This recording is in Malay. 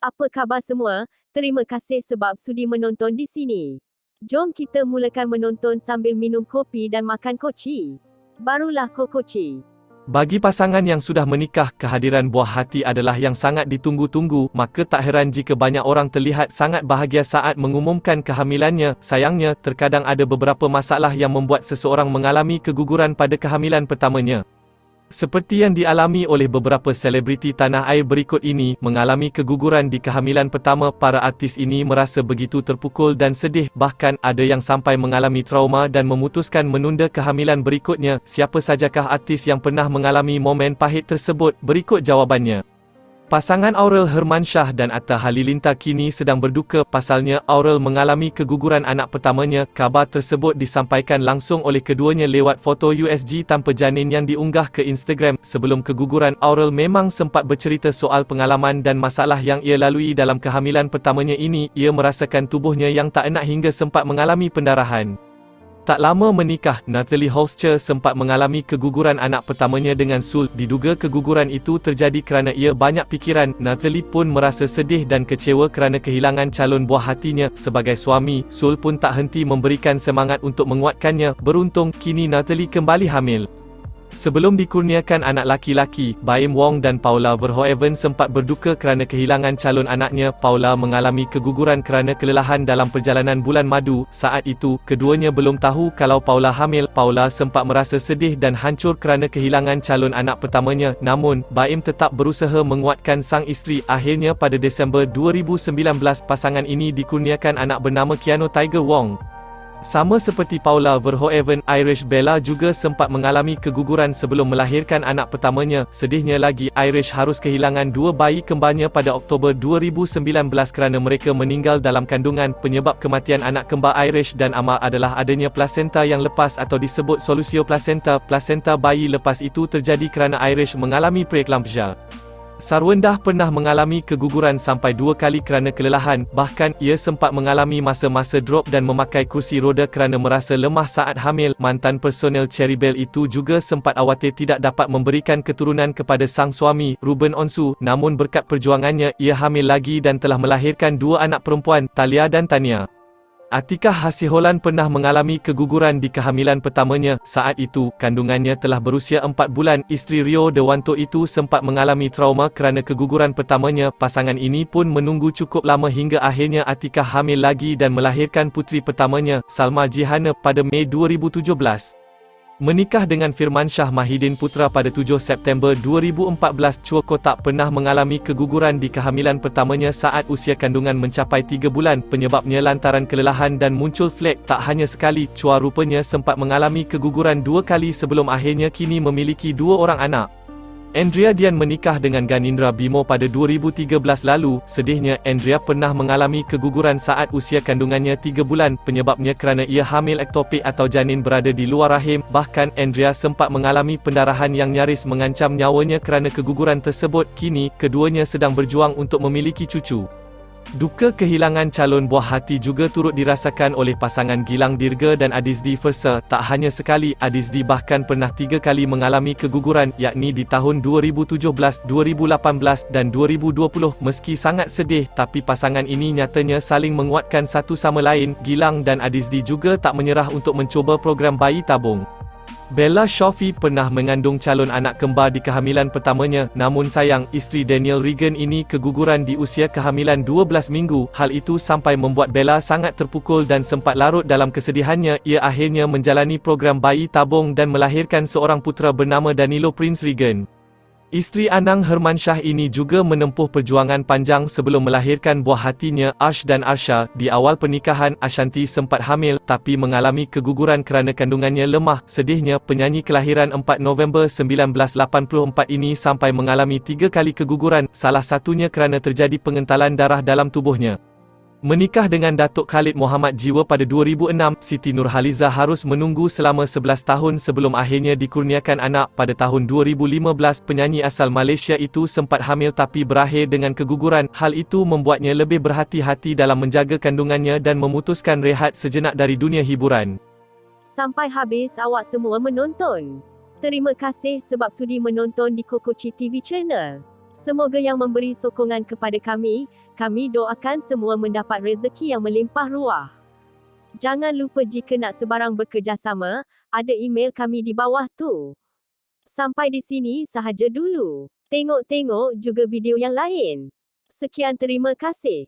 Apa khabar semua? Terima kasih sebab sudi menonton di sini. Jom kita mulakan menonton sambil minum kopi dan makan koci. Barulah kokoci. Bagi pasangan yang sudah menikah, kehadiran buah hati adalah yang sangat ditunggu-tunggu, maka tak heran jika banyak orang terlihat sangat bahagia saat mengumumkan kehamilannya. Sayangnya, terkadang ada beberapa masalah yang membuat seseorang mengalami keguguran pada kehamilan pertamanya. Seperti yang dialami oleh beberapa selebriti tanah air berikut ini, mengalami keguguran di kehamilan pertama. Para artis ini merasa begitu terpukul dan sedih, bahkan ada yang sampai mengalami trauma dan memutuskan menunda kehamilan berikutnya. Siapa sajakah artis yang pernah mengalami momen pahit tersebut? Berikut jawabannya. Pasangan Aurel Hermansyah dan Atta Halilintar kini sedang berduka. Pasalnya, Aurel mengalami keguguran anak pertamanya. Khabar tersebut disampaikan langsung oleh keduanya lewat foto USG tanpa janin yang diunggah ke Instagram. Sebelum keguguran, Aurel memang sempat bercerita soal pengalaman dan masalah yang ia lalui dalam kehamilan pertamanya ini. Ia merasakan tubuhnya yang tak enak hingga sempat mengalami pendarahan. Tak lama menikah, Natalie Holscher sempat mengalami keguguran anak pertamanya dengan Sul. Diduga keguguran itu terjadi kerana ia banyak fikiran. Natalie pun merasa sedih dan kecewa kerana kehilangan calon buah hatinya. Sebagai suami, Sul pun tak henti memberikan semangat untuk menguatkannya. Beruntung, kini Natalie kembali hamil. Sebelum dikurniakan anak laki-laki, Baim Wong dan Paula Verhoeven sempat berduka kerana kehilangan calon anaknya. Paula mengalami keguguran kerana kelelahan dalam perjalanan bulan madu. Saat itu, keduanya belum tahu kalau Paula hamil. Paula sempat merasa sedih dan hancur kerana kehilangan calon anak pertamanya. Namun, Baim tetap berusaha menguatkan sang isteri. Akhirnya pada Desember 2019, pasangan ini dikurniakan anak bernama Keanu Tiger Wong. Sama seperti Paula Verhoeven, Irish Bella juga sempat mengalami keguguran sebelum melahirkan anak pertamanya. Sedihnya lagi, Irish harus kehilangan dua bayi kembarnya pada Oktober 2019 kerana mereka meninggal dalam kandungan. Penyebab kematian anak kembar Irish dan Amar adalah adanya plasenta yang lepas atau disebut solusio plasenta. Plasenta bayi lepas itu terjadi kerana Irish mengalami preeclampsia. Sarwendah pernah mengalami keguguran sampai 2 kali kerana kelelahan. Bahkan, ia sempat mengalami masa-masa drop dan memakai kursi roda kerana merasa lemah saat hamil. Mantan personel Cherry Bell itu juga sempat khawatir tidak dapat memberikan keturunan kepada sang suami, Ruben Onsu. Namun berkat perjuangannya, ia hamil lagi dan telah melahirkan 2 anak perempuan, Talia dan Tania. Atikah Hasiholan pernah mengalami keguguran di kehamilan pertamanya. Saat itu, kandungannya telah berusia 4 bulan. Isteri Rio Dewanto itu sempat mengalami trauma kerana keguguran pertamanya. Pasangan ini pun menunggu cukup lama hingga akhirnya Atikah hamil lagi dan melahirkan puteri pertamanya, Salma Jihana, pada Mei 2017. Menikah dengan Firmansyah Mahidin Putra pada 7 September 2014, Chua tak pernah mengalami keguguran di kehamilan pertamanya saat usia kandungan mencapai 3 bulan. Penyebabnya lantaran kelelahan dan muncul flek. Tak hanya sekali, Chua rupanya sempat mengalami keguguran 2 kali sebelum akhirnya kini memiliki 2 orang anak. Andrea Dian menikah dengan Ganindra Bimo pada 2013 lalu. Sedihnya, Andrea pernah mengalami keguguran saat usia kandungannya 3 bulan. Penyebabnya kerana ia hamil ektopik atau janin berada di luar rahim. Bahkan, Andrea sempat mengalami pendarahan yang nyaris mengancam nyawanya kerana keguguran tersebut. Kini, keduanya sedang berjuang untuk memiliki cucu. Duka kehilangan calon buah hati juga turut dirasakan oleh pasangan Gilang Dirga dan Adizdi Versa. Tak hanya sekali, Adizdi bahkan pernah 3 kali mengalami keguguran, yakni di tahun 2017, 2018 dan 2020. Meski sangat sedih, tapi pasangan ini nyatanya saling menguatkan satu sama lain. Gilang dan Adizdi juga tak menyerah untuk mencuba program bayi tabung. Bella Shofie pernah mengandung calon anak kembar di kehamilan pertamanya. Namun sayang, isteri Daniel Regan ini keguguran di usia kehamilan 12 minggu. Hal itu sampai membuat Bella sangat terpukul dan sempat larut dalam kesedihannya. Ia akhirnya menjalani program bayi tabung dan melahirkan seorang putera bernama Danilo Prince Regan. Isteri Anang Hermansyah ini juga menempuh perjuangan panjang sebelum melahirkan buah hatinya, Arsh dan Arsha. Di awal pernikahan, Ashanti sempat hamil, tapi mengalami keguguran kerana kandungannya lemah. Sedihnya, penyanyi kelahiran 4 November 1984 ini sampai mengalami 3 kali keguguran, salah satunya kerana terjadi pengentalan darah dalam tubuhnya. Menikah dengan Datuk Khalid Muhammad Jiwa pada 2006, Siti Nurhaliza harus menunggu selama 11 tahun sebelum akhirnya dikurniakan anak. Pada tahun 2015, penyanyi asal Malaysia itu sempat hamil tapi berakhir dengan keguguran. Hal itu membuatnya lebih berhati-hati dalam menjaga kandungannya dan memutuskan rehat sejenak dari dunia hiburan. Sampai habis awak semua menonton. Terima kasih sebab sudi menonton di Kokoci TV Channel. Semoga yang memberi sokongan kepada kami Kami doakan semua mendapat rezeki yang melimpah ruah. Jangan lupa jika nak sebarang bekerjasama, ada email kami di bawah tu. Sampai di sini sahaja dulu. Tengok-tengok juga video yang lain. Sekian, terima kasih.